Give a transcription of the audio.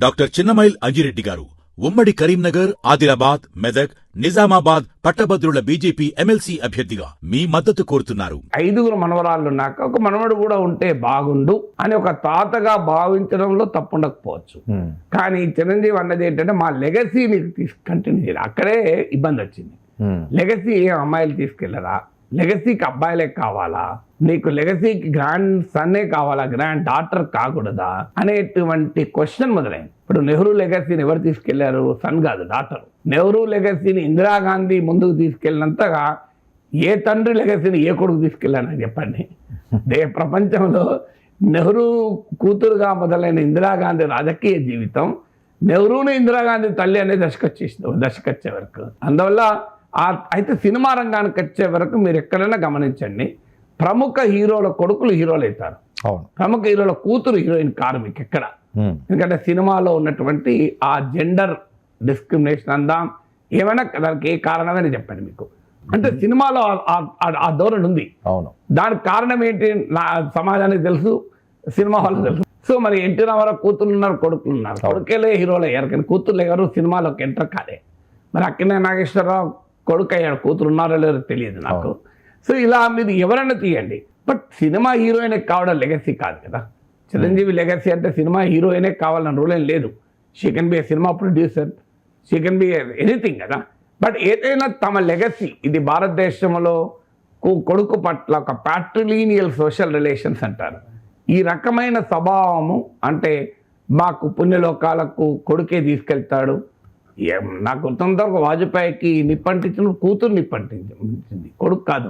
Doctor Chinnamail Anji Reddy గారు ఉమ్మడి కరీంనగర్, ఆదిలాబాద్, మెదక్, నిజామాబాద్ పట్టభద్రుల బీజేపీ ఎమ్మెల్సీ అభ్యర్థిగా మీ మద్దతు కోరుతున్నారు. 5 మనవరాళ్ళున్నాక ఒక మనవడు కూడా ఉంటే బాగుండు అని ఒక తాతగా భావించడంలో తప్పుండకపోవచ్చు. కానీ చిరంజీవి అన్నది ఏంటంటే మా లెగసీని కంటిన్యూ చేయాలి. అక్కడే ఇబ్బంది వచ్చింది. లెగసీ ఏం అమ్మాయిలు తీసుకెళ్లరా, లెగసీకి అబ్బాయిలే కావాలా, నీకు లెగసీకి గ్రాండ్ సన్నే కావాలా, గ్రాండ్ డాటర్ కాకూడదా అనేటువంటి క్వశ్చన్ మొదలైంది. ఇప్పుడు నెహ్రూ లెగసీని ఎవరు తీసుకెళ్లారు? సన్ కాదు, డాటర్. నెహ్రూ లెగసీని ఇందిరాగాంధీ ముందుకు తీసుకెళ్ళినంతగా ఏ తండ్రి లెగసీని ఏ కొడుకు తీసుకెళ్ళానని చెప్పండి. ప్రపంచంలో నెహ్రూ కూతురుగా మొదలైన ఇందిరాగాంధీ రాజకీయ జీవితం నెహ్రూని ఇందిరాగాంధీ తల్లి అనే దశకొచ్చే వరకు. అందువల్ల అయితే సినిమా రంగానికి వచ్చే వరకు మీరు ఎక్కడైనా గమనించండి, ప్రముఖ హీరోల కొడుకులు హీరోలు అవుతారు, ప్రముఖ హీరోల కూతురు హీరోయిన్ కారు మీకు ఎక్కడ. ఎందుకంటే సినిమాలో ఉన్నటువంటి ఆ జెండర్ డిస్క్రిమినేషన్ అందాం, ఏమైనా దానికి ఏ కారణమైనా చెప్పండి మీకు. అంటే సినిమాలో ఆ ధోరణి ఉంది. దానికి కారణం ఏంటి సమాజానికి తెలుసు, సినిమా వాళ్ళకి తెలుసు. సో మరి ఎన్టీ రామారావు కూతురు ఉన్నారు, కొడుకులు ఉన్నారు, కొడుకేలే హీరోలు అయ్యారు కానీ కూతుర్లు ఎవరు సినిమాలోకి ఎంటర్ కాలే. మరి అక్కినే నాగేశ్వరరావు కొడుకు అయ్యాడు, కూతురు ఉన్నారో లేదో తెలియదు నాకు. సో ఇలా మీరు ఎవరైనా తీయండి, బట్ సినిమా హీరోయినే కావడం లెగసీ కాదు కదా. చిరంజీవి లెగసీ అంటే సినిమా హీరోయినే కావాలని రూల్ ఏం లేదు. She can be A cinema producer, she can be anything కదా. బట్ ఏదైనా తమ లెగసీ, ఇది భారతదేశంలో కొడుకు పట్ల ఒక ప్యాట్రిలీనియల్ సోషల్ రిలేషన్స్ అంటారు. ఈ రకమైన స్వభావము అంటే మాకు పుణ్యలోకాలకు కొడుకే తీసుకెళ్తాడు. నాకు గుర్తున్నంతవరకు వాజ్పేయికి నిప్పంటించిన కూతురు నిప్పంటించింది, కొడుకు కాదు.